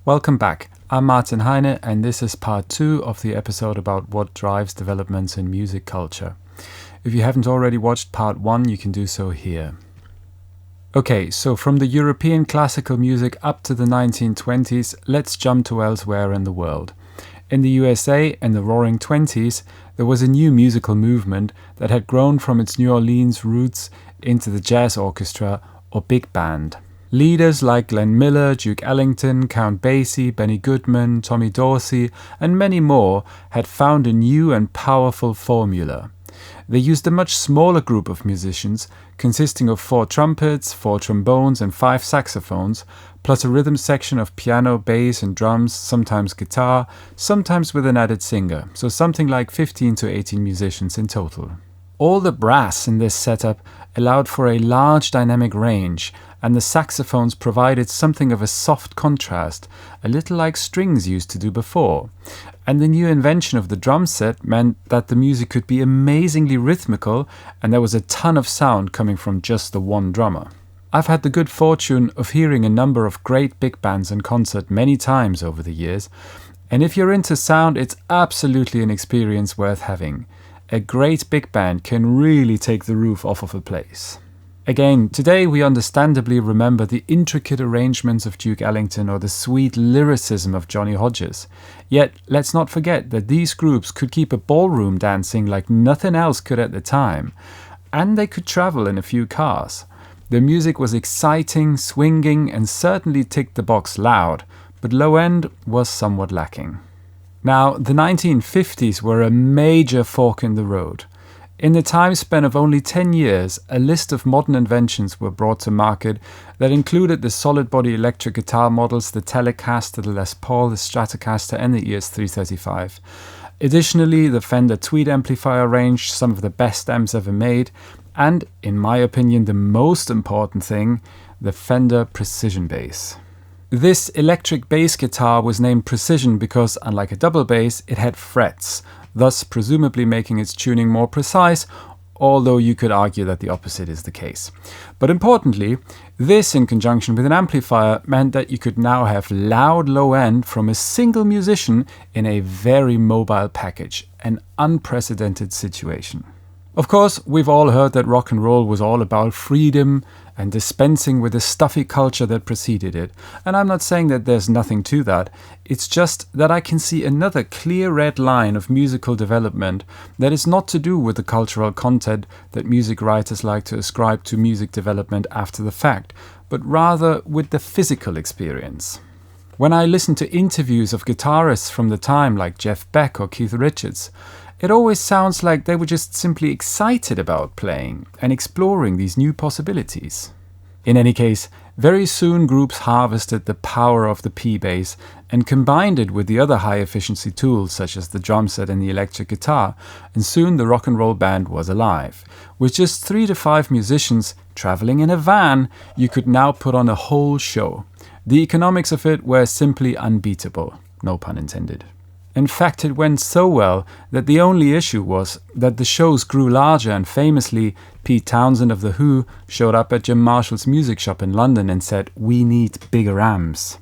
Welcome back. I'm Martyn Heyne, and this is part 2 of the episode about what drives developments in music culture. If you haven't already watched part 1, you can do so here. Okay, so from the European classical music up to the 1920s, let's jump to elsewhere in the world. In the USA, in the Roaring '20s, there was a new musical movement that had grown from its New Orleans roots into the jazz orchestra or big band. Leaders like Glenn Miller, Duke Ellington, Count Basie, Benny Goodman, Tommy Dorsey, and many more had found a new and powerful formula. They used a much smaller group of musicians, consisting of 4 trumpets, 4 trombones, and 5 saxophones, plus a rhythm section of piano, bass, and drums, sometimes guitar, sometimes with an added singer, so something like 15 to 18 musicians in total. All the brass in this setup allowed for a large dynamic range, and the saxophones provided something of a soft contrast, a little like strings used to do before. And the new invention of the drum set meant that the music could be amazingly rhythmical, and there was a ton of sound coming from just the one drummer. I've had the good fortune of hearing a number of great big bands in concert many times over the years, and if you're into sound, it's absolutely an experience worth having. A great big band can really take the roof off of a place. Again, today we understandably remember the intricate arrangements of Duke Ellington or the sweet lyricism of Johnny Hodges. Yet, let's not forget that these groups could keep a ballroom dancing like nothing else could at the time. And they could travel in a few cars. Their music was exciting, swinging, and certainly ticked the box loud, but low end was somewhat lacking. Now, the 1950s were a major fork in the road. In the time span of only 10 years, a list of modern inventions were brought to market that included the solid-body electric guitar models, the Telecaster, the Les Paul, the Stratocaster, and the ES-335. Additionally, the Fender Tweed amplifier range, some of the best amps ever made, and, in my opinion, the most important thing, the Fender Precision Bass. This electric bass guitar was named Precision because, unlike a double bass, it had frets, thus presumably making its tuning more precise, although you could argue that the opposite is the case. But importantly, this in conjunction with an amplifier meant that you could now have loud low end from a single musician in a very mobile package, an unprecedented situation. Of course, we've all heard that rock and roll was all about freedom and dispensing with the stuffy culture that preceded it. And I'm not saying that there's nothing to that. It's just that I can see another clear red line of musical development that is not to do with the cultural content that music writers like to ascribe to music development after the fact, but rather with the physical experience. When I listen to interviews of guitarists from the time like Jeff Beck or Keith Richards, it always sounds like they were just simply excited about playing and exploring these new possibilities. In any case, very soon groups harvested the power of the P-bass and combined it with the other high-efficiency tools such as the drum set and the electric guitar, and soon the rock and roll band was alive. With just 3 to 5 musicians traveling in a van, you could now put on a whole show. The economics of it were simply unbeatable, no pun intended. In fact, it went so well that the only issue was that the shows grew larger, and famously, Pete Townsend of The Who showed up at Jim Marshall's music shop in London and said, "We need bigger amps."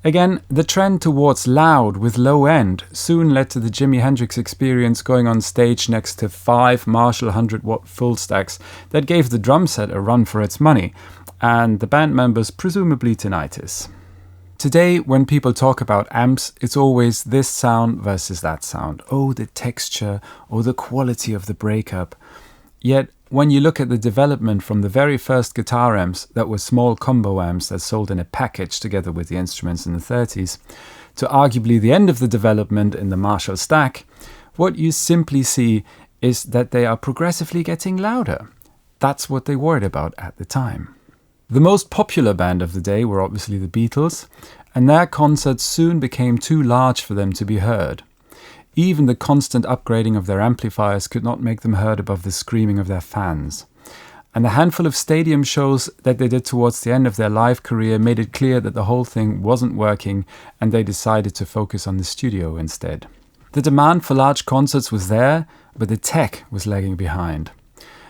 Again, the trend towards loud with low end soon led to the Jimi Hendrix Experience going on stage next to 5 Marshall 100-watt full stacks that gave the drum set a run for its money, and the band members presumably tinnitus. Today, when people talk about amps, it's always this sound versus that sound. Oh, the texture, or the quality of the breakup. Yet, when you look at the development from the very first guitar amps that were small combo amps that sold in a package together with the instruments in the 30s, to arguably the end of the development in the Marshall stack, what you simply see is that they are progressively getting louder. That's what they worried about at the time. The most popular band of the day were obviously the Beatles, and their concerts soon became too large for them to be heard. Even the constant upgrading of their amplifiers could not make them heard above the screaming of their fans. And the handful of stadium shows that they did towards the end of their live career made it clear that the whole thing wasn't working, and they decided to focus on the studio instead. The demand for large concerts was there, but the tech was lagging behind.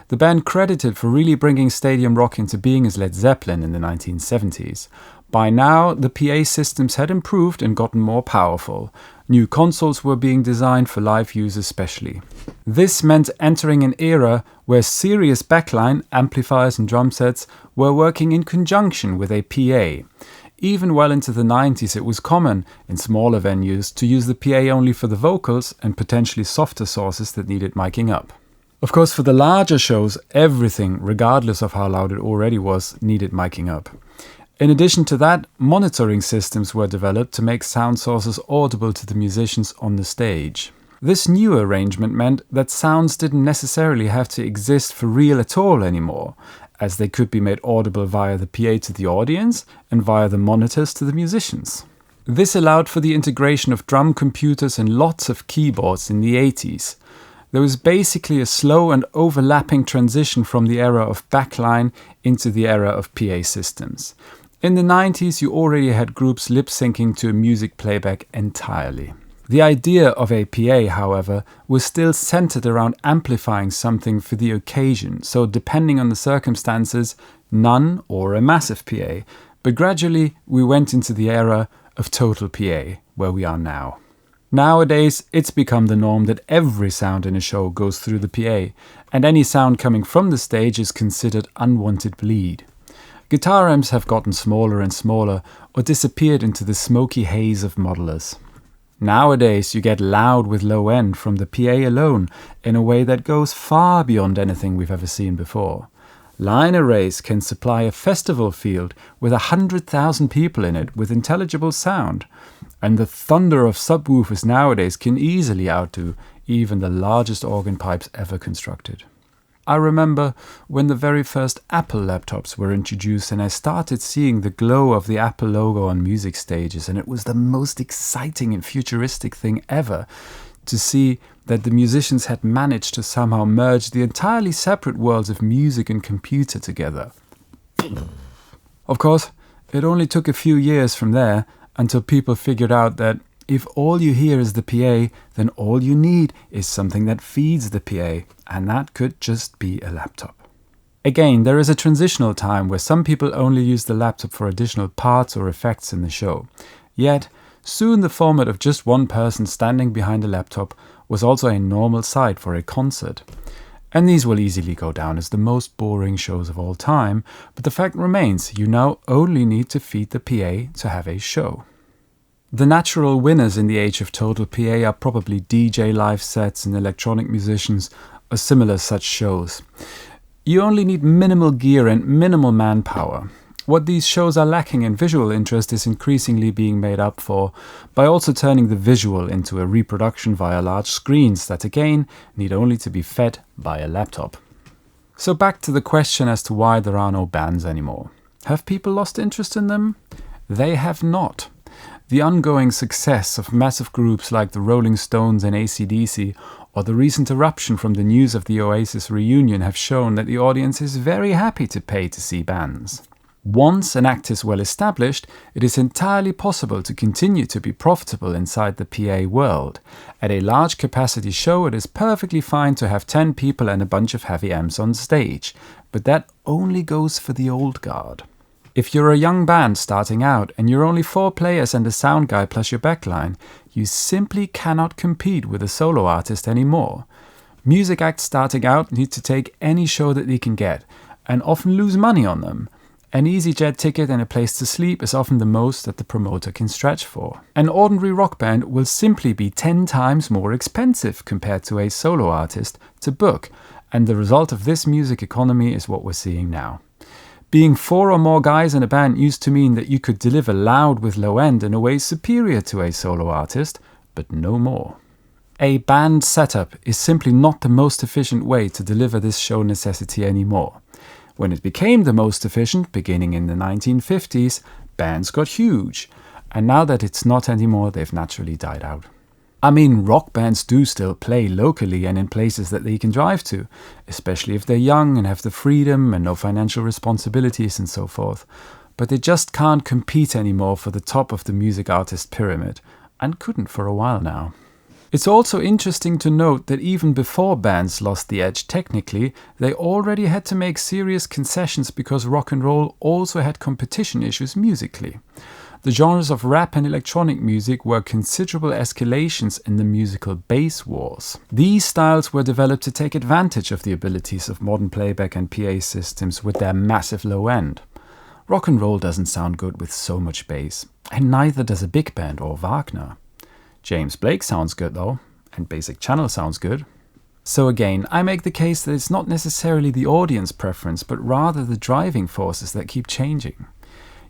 The band credited for really bringing stadium rock into being is Led Zeppelin in the 1970s. By now, the PA systems had improved and gotten more powerful. New consoles were being designed for live use especially. This meant entering an era where serious backline, amplifiers and drum sets were working in conjunction with a PA. Even well into the 90s, it was common in smaller venues to use the PA only for the vocals and potentially softer sources that needed miking up. Of course, for the larger shows, everything, regardless of how loud it already was, needed miking up. In addition to that, monitoring systems were developed to make sound sources audible to the musicians on the stage. This new arrangement meant that sounds didn't necessarily have to exist for real at all anymore, as they could be made audible via the PA to the audience and via the monitors to the musicians. This allowed for the integration of drum computers and lots of keyboards in the 80s. There was basically a slow and overlapping transition from the era of backline into the era of PA systems. In the 90s, you already had groups lip-syncing to a music playback entirely. The idea of a PA, however, was still centered around amplifying something for the occasion, so depending on the circumstances, none or a massive PA. But gradually, we went into the era of total PA, where we are now. Nowadays, it's become the norm that every sound in a show goes through the PA, and any sound coming from the stage is considered unwanted bleed. Guitar amps have gotten smaller and smaller or disappeared into the smoky haze of modelers. Nowadays, you get loud with low end from the PA alone in a way that goes far beyond anything we've ever seen before. Line arrays can supply a festival field with 100,000 people in it with intelligible sound, and the thunder of subwoofers nowadays can easily outdo even the largest organ pipes ever constructed. I remember when the very first Apple laptops were introduced and I started seeing the glow of the Apple logo on music stages, and it was the most exciting and futuristic thing ever to see that the musicians had managed to somehow merge the entirely separate worlds of music and computer together. Of course, it only took a few years from there until people figured out that if all you hear is the PA, then all you need is something that feeds the PA, and that could just be a laptop. Again, there is a transitional time where some people only use the laptop for additional parts or effects in the show. Yet, soon the format of just one person standing behind a laptop was also a normal sight for a concert. And these will easily go down as the most boring shows of all time, but the fact remains, you now only need to feed the PA to have a show. The natural winners in the age of total PA are probably DJ live sets and electronic musicians or similar such shows. You only need minimal gear and minimal manpower. What these shows are lacking in visual interest is increasingly being made up for by also turning the visual into a reproduction via large screens that again need only to be fed by a laptop. So back to the question as to why there are no bands anymore. Have people lost interest in them? They have not. The ongoing success of massive groups like the Rolling Stones and AC/DC, or the recent eruption from the news of the Oasis reunion, have shown that the audience is very happy to pay to see bands. Once an act is well established, it is entirely possible to continue to be profitable inside the PA world. At a large capacity show, it is perfectly fine to have 10 people and a bunch of heavy amps on stage, but that only goes for the old guard. If you're a young band starting out and you're only 4 players and a sound guy plus your backline, you simply cannot compete with a solo artist anymore. Music acts starting out need to take any show that they can get, and often lose money on them. An EasyJet ticket and a place to sleep is often the most that the promoter can stretch for. An ordinary rock band will simply be 10 times more expensive compared to a solo artist to book, and the result of this music economy is what we're seeing now. Being 4 or more guys in a band used to mean that you could deliver loud with low end in a way superior to a solo artist, but no more. A band setup is simply not the most efficient way to deliver this show necessity anymore. When it became the most efficient, beginning in the 1950s, bands got huge, and now that it's not anymore, they've naturally died out. I mean, rock bands do still play locally and in places that they can drive to, especially if they're young and have the freedom and no financial responsibilities and so forth. But they just can't compete anymore for the top of the music artist pyramid, and couldn't for a while now. It's also interesting to note that even before bands lost the edge technically, they already had to make serious concessions because rock and roll also had competition issues musically. The genres of rap and electronic music were considerable escalations in the musical bass wars. These styles were developed to take advantage of the abilities of modern playback and PA systems with their massive low end. Rock and roll doesn't sound good with so much bass, and neither does a big band or Wagner. James Blake sounds good though, and Basic Channel sounds good. So again, I make the case that it's not necessarily the audience preference, but rather the driving forces that keep changing.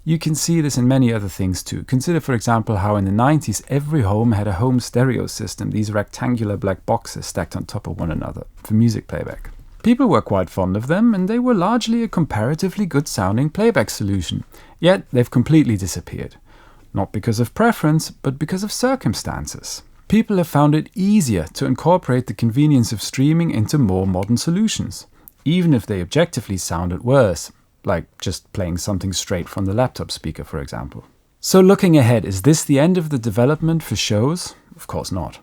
You can see this in many other things too. Consider, for example, how in the 90s every home had a home stereo system, these rectangular black boxes stacked on top of one another, for music playback. People were quite fond of them, and they were largely a comparatively good sounding playback solution. Yet they've completely disappeared. Not because of preference, but because of circumstances. People have found it easier to incorporate the convenience of streaming into more modern solutions, even if they objectively sounded worse, like just playing something straight from the laptop speaker, for example. So looking ahead, is this the end of the development for shows? Of course not.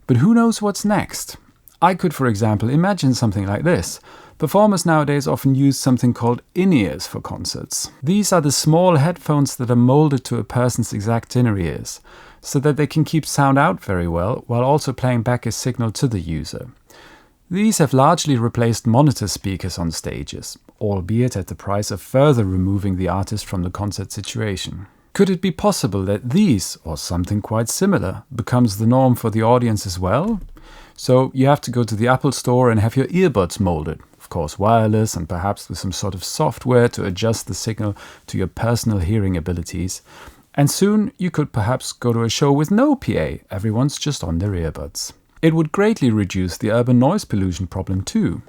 But who knows what's next? I could, for example, imagine something like this. Performers nowadays often use something called in-ears for concerts. These are the small headphones that are molded to a person's exact inner ears, so that they can keep sound out very well while also playing back a signal to the user. These have largely replaced monitor speakers on stages, albeit at the price of further removing the artist from the concert situation. Could it be possible that these, or something quite similar, becomes the norm for the audience as well? So you have to go to the Apple Store and have your earbuds molded, of course wireless and perhaps with some sort of software to adjust the signal to your personal hearing abilities. And soon you could perhaps go to a show with no PA, everyone's just on their earbuds. It would greatly reduce the urban noise pollution problem too.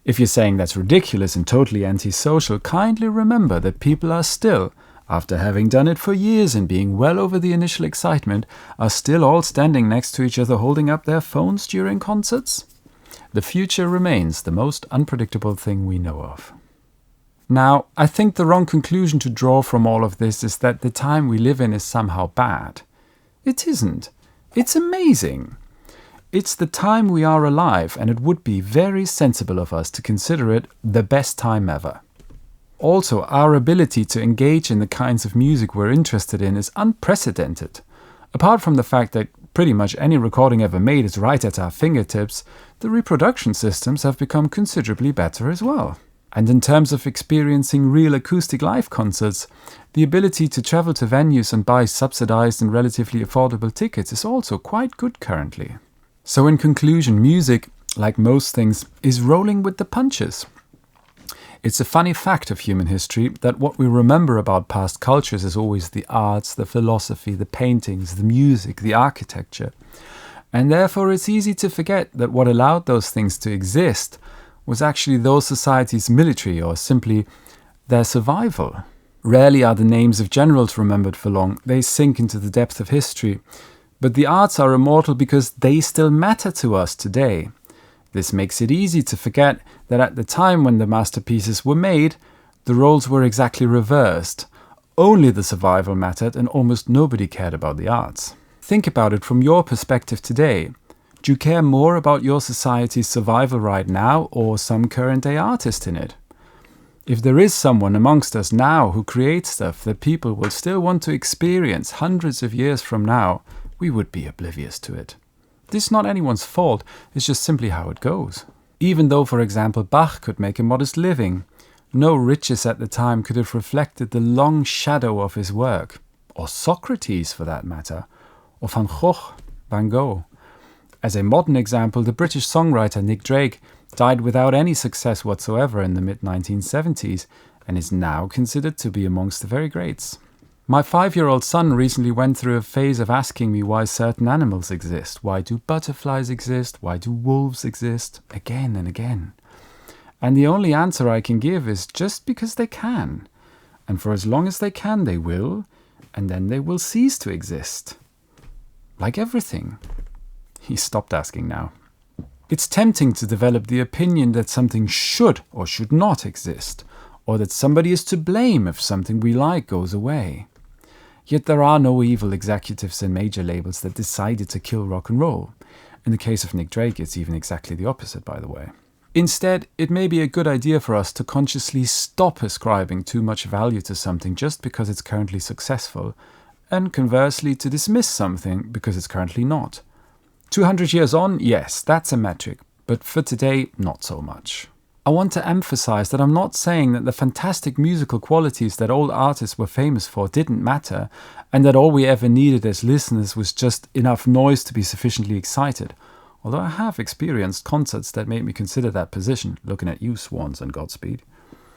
If you're saying that's ridiculous and totally antisocial, kindly remember that people are still, after having done it for years and being well over the initial excitement, are still all standing next to each other holding up their phones during concerts. The future remains the most unpredictable thing we know of. Now, I think the wrong conclusion to draw from all of this is that the time we live in is somehow bad. It isn't. It's amazing. It's the time we are alive, and it would be very sensible of us to consider it the best time ever. Also, our ability to engage in the kinds of music we're interested in is unprecedented. Apart from the fact that pretty much any recording ever made is right at our fingertips, the reproduction systems have become considerably better as well. And in terms of experiencing real acoustic live concerts, the ability to travel to venues and buy subsidized and relatively affordable tickets is also quite good currently. So in conclusion, music, like most things, is rolling with the punches. It's a funny fact of human history that what we remember about past cultures is always the arts, the philosophy, the paintings, the music, the architecture. And therefore it's easy to forget that what allowed those things to exist was actually those societies' military or simply their survival. Rarely are the names of generals remembered for long, they sink into the depth of history. But the arts are immortal because they still matter to us today. This makes it easy to forget that at the time when the masterpieces were made, the roles were exactly reversed. Only the survival mattered and almost nobody cared about the arts. Think about it from your perspective today. Do you care more about your society's survival right now or some current day artist in it? If there is someone amongst us now who creates stuff that people will still want to experience hundreds of years from now, we would be oblivious to it. This is not anyone's fault, it's just simply how it goes. Even though, for example, Bach could make a modest living, no riches at the time could have reflected the long shadow of his work, or Socrates for that matter, or Van Gogh. As a modern example, the British songwriter Nick Drake died without any success whatsoever in the mid-1970s and is now considered to be amongst the very greats. My 5-year-old son recently went through a phase of asking me why certain animals exist. Why do butterflies exist? Why do wolves exist? Again and again. And the only answer I can give is just because they can. And for as long as they can, they will, and then they will cease to exist. Like everything. He stopped asking now. It's tempting to develop the opinion that something should or should not exist, or that somebody is to blame if something we like goes away. Yet there are no evil executives and major labels that decided to kill rock and roll. In the case of Nick Drake, it's even exactly the opposite, by the way. Instead, it may be a good idea for us to consciously stop ascribing too much value to something just because it's currently successful, and conversely to dismiss something because it's currently not. 200 years on, yes, that's a metric, but for today, not so much. I want to emphasize that I'm not saying that the fantastic musical qualities that old artists were famous for didn't matter, and that all we ever needed as listeners was just enough noise to be sufficiently excited. Although I have experienced concerts that made me consider that position, looking at you, Swans and Godspeed.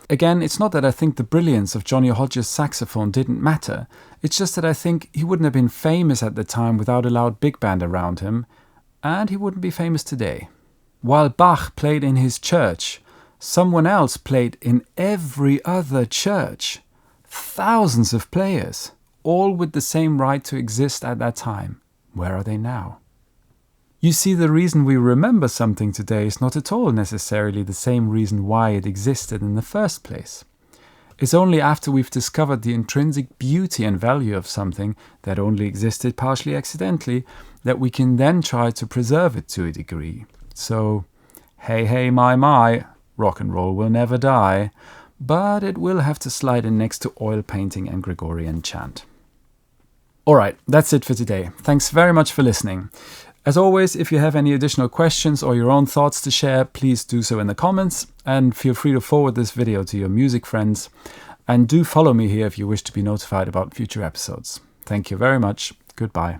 Again, it's not that I think the brilliance of Johnny Hodges' saxophone didn't matter, it's just that I think he wouldn't have been famous at the time without a loud big band around him, and he wouldn't be famous today. While Bach played in his church, someone else played in every other church. Thousands of players, all with the same right to exist at that time. Where are they now? You see, the reason we remember something today is not at all necessarily the same reason why it existed in the first place. It's only after we've discovered the intrinsic beauty and value of something that only existed partially accidentally that we can then try to preserve it to a degree. So, hey, my, rock and roll will never die, but it will have to slide in next to oil painting and Gregorian chant. Alright, that's it for today. Thanks very much for listening. As always, if you have any additional questions or your own thoughts to share, please do so in the comments, and feel free to forward this video to your music friends. And do follow me here if you wish to be notified about future episodes. Thank you very much. Goodbye.